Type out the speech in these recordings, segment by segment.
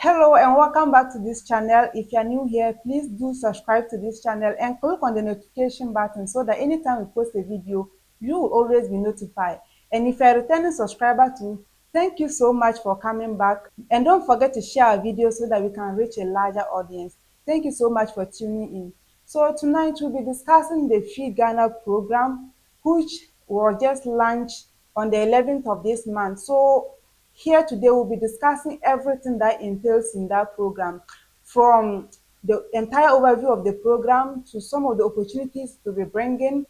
Hello and welcome back to this channel. If you are new here, please do subscribe to this channel and click on the notification button so that anytime we post a video, you will always be notified. And if you are a returning subscriber too, thank you so much for coming back. And don't forget to share our video so that we can reach a larger audience. Thank you so much for tuning in. So tonight we'll be discussing the Feed Ghana program, which was just launched on the 11th of this month. So here today we'll be discussing everything that entails in that program, from the entire overview of the program to some of the opportunities to be bringing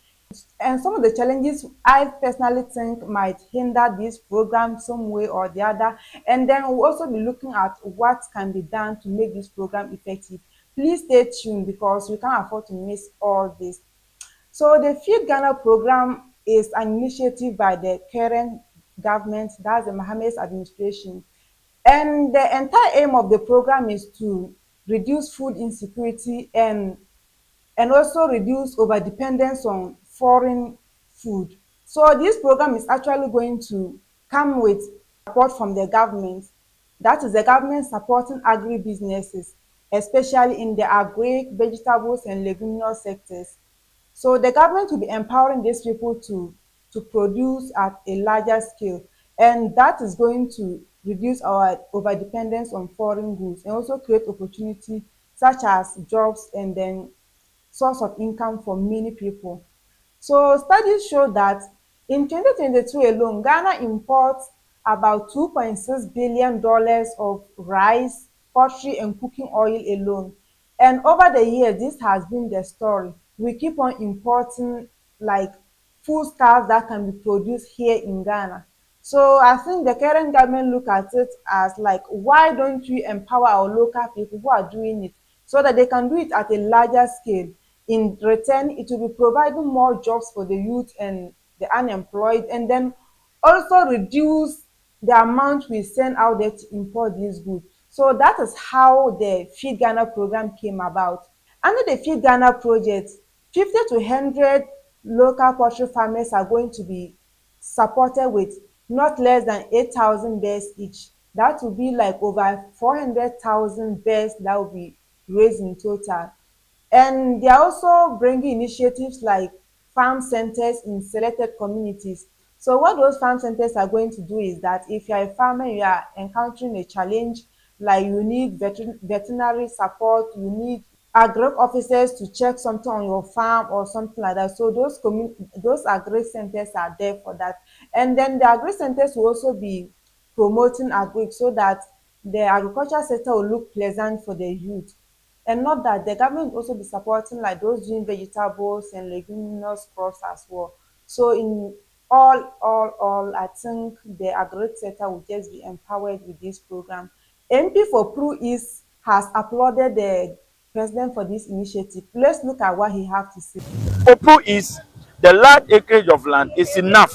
and some of the challenges I personally think might hinder this program some way or the other. And then we'll also be looking at what can be done to make this program effective. Please stay tuned because we can't afford to miss all this. So the Feed Ghana program is an initiative by the current government, that's the Mohammed's administration. And the entire aim of the program is to reduce food insecurity and also reduce overdependence on foreign food. So this program is actually going to come with support from the government. That is the government supporting agri-businesses, especially in the agri, vegetables and leguminous sectors. So the government will be empowering these people to produce at a larger scale, and that is going to reduce our overdependence on foreign goods and also create opportunity such as jobs and then source of income for many people. So studies show that in 2022 alone, Ghana imports about $2.6 billion of rice, poultry, and cooking oil alone. And over the years, this has been the story. We keep on importing like foodstuffs that can be produced here in Ghana. So I think the current government look at it as like, why don't we empower our local people who are doing it so that they can do it at a larger scale? In return, it will be providing more jobs for the youth and the unemployed, and then also reduce the amount we send out there to import these goods. So that is how the Feed Ghana program came about. Under the Feed Ghana project, 50 to 100 local poultry farmers are going to be supported with not less than 8,000 birds each. That will be like over 400,000 birds that will be raised in total. And they are also bringing initiatives like farm centers in selected communities. So what those farm centers are going to do is that if you are a farmer, you are encountering a challenge, like you need veterinary support, you need agri officers to check something on your farm or something like that. So those agri centers are there for that. And then the agri centers will also be promoting agri so that the agriculture sector will look pleasant for the youth. And not that the government will also be supporting like those doing vegetables and leguminous crops as well. So in all, I think the agri sector will just be empowered with this program. MP for Pro East has applauded the president for this initiative. Let's look at what he has to say. Opu is the large acreage of land is enough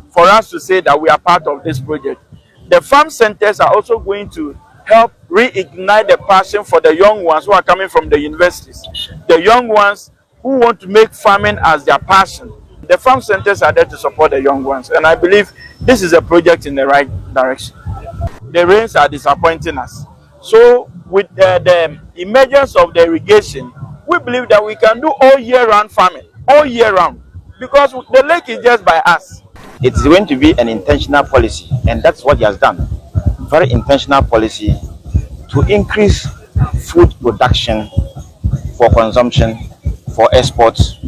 for us to say that we are part of this project. The farm centers are also going to help reignite the passion for the young ones who are coming from the universities, the young ones who want to make farming as their passion. The farm centers are there to support the young ones, and I believe this is a project in the right direction. The rains are disappointing us. So with the emergence of the irrigation, we believe that we can do all year round farming, all year round, because the lake is just by us. It's going to be an intentional policy, and that's what he has done. Very intentional policy to increase food production for consumption, for exports,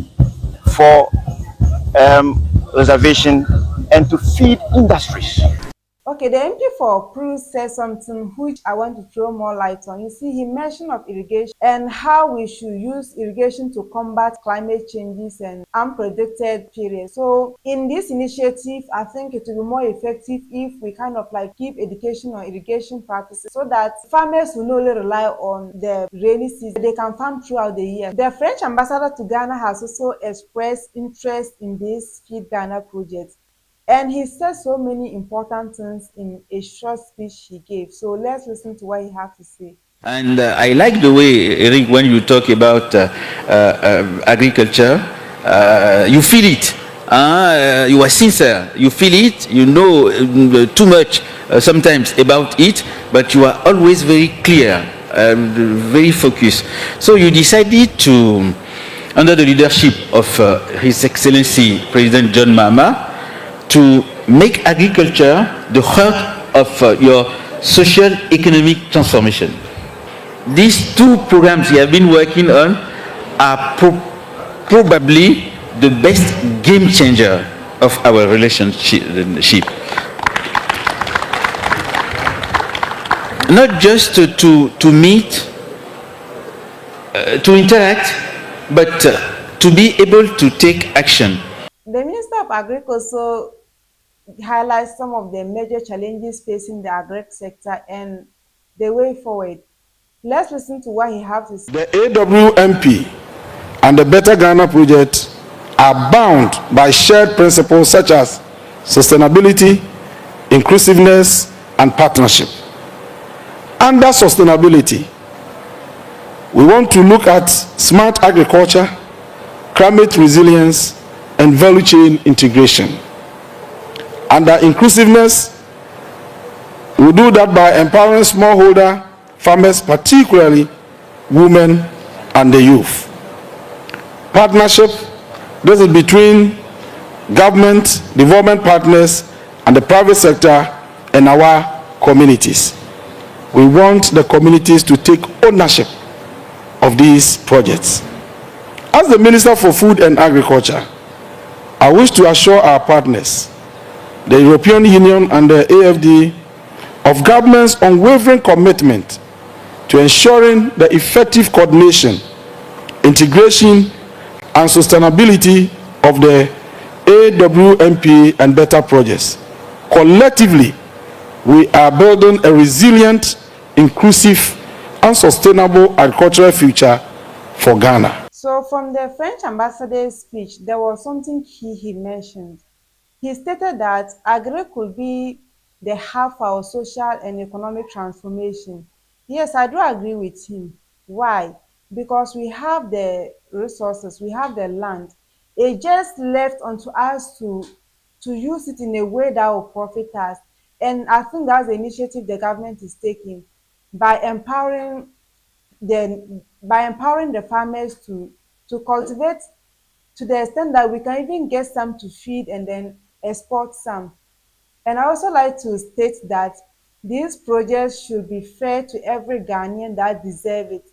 for reservation, and to feed industries. Okay, the MP for Prue said something which I want to throw more light on. You see, he mentioned of irrigation and how we should use irrigation to combat climate changes and unpredicted periods. So in this initiative, I think it will be more effective if we kind of like give education on irrigation practices so that farmers will not only rely on the rainy season, they can farm throughout the year. The French ambassador to Ghana has also expressed interest in this Feed Ghana project. And he said so many important things in a short speech he gave. So let's listen to what he had to say. And I like the way, Eric, when you talk about agriculture, you feel it. You are sincere, you feel it, you know too much sometimes about it, but you are always very clear, very focused. So you decided to, under the leadership of His Excellency President John Mahama, to make agriculture the heart of your social economic transformation. These two programs you have been working on are probably the best game changer of our relationship. Not just to meet, to interact, but to be able to take action. The Minister of Agriculture highlights some of the major challenges facing the agri sector and the way forward. Let's listen to what he has to say. The AWMP and the Better Ghana project are bound by shared principles such as sustainability, inclusiveness, and partnership. Under sustainability, we want to look at smart agriculture, climate resilience, and value chain integration. Under inclusiveness, we do that by empowering smallholder farmers, particularly women and the youth. Partnership, this is between government, development partners, and the private sector and our communities. We want the communities to take ownership of these projects. As the Minister for Food and Agriculture, I wish to assure our partners, the European Union and the AFD, of government's unwavering commitment to ensuring the effective coordination, integration, and sustainability of the AWMP and Better projects. Collectively, we are building a resilient, inclusive, and sustainable agricultural future for Ghana. So from the French ambassador's speech, there was something key he mentioned. He stated that agri could be the hub for our social and economic transformation. Yes, I do agree with him. Why? Because we have the resources, we have the land. It just left unto us to use it in a way that will profit us. And I think that's the initiative the government is taking by empowering the farmers to cultivate to the extent that we can even get some to feed and then export some. And I also like to state that these projects should be fair to every Ghanaian that deserve it.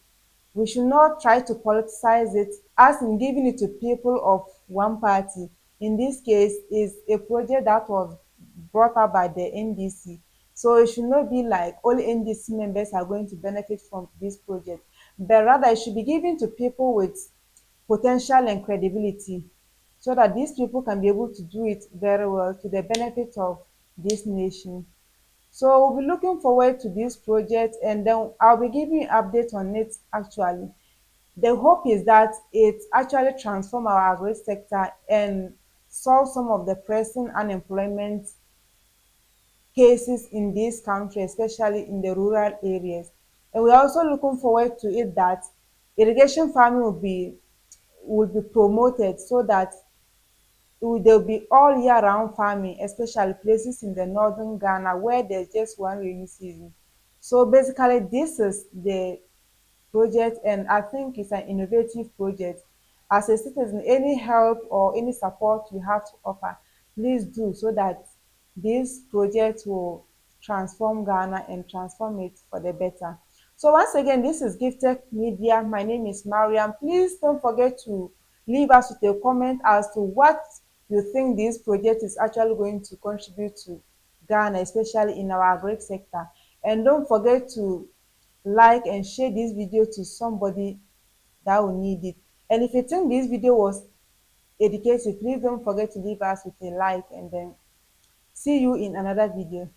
We should not try to politicize it as in giving it to people of one party. In this case, is a project that was brought up by the NDC. So it should not be like only NDC members are going to benefit from this project, but rather it should be given to people with potential and credibility so that these people can be able to do it very well to the benefit of this nation. So we'll be looking forward to this project and then I'll be giving you an update on it actually. The hope is that it actually transform our agri sector and solve some of the pressing unemployment cases in this country, especially in the rural areas. And we're also looking forward to it that irrigation farming will be promoted so that there will be all year round farming, especially places in the northern Ghana where there's just one rainy season. So basically, this is the project, and I think it's an innovative project. As a citizen, any help or any support you have to offer, please do so that this project will transform Ghana and transform it for the better. So once again, this is Gifted Media. My name is Mariam. Please don't forget to leave us with a comment as to what you think this project is actually going to contribute to Ghana, especially in our agri sector. And don't forget to like and share this video to somebody that will need it. And if you think this video was educative, please don't forget to leave us with a like and then see you in another video.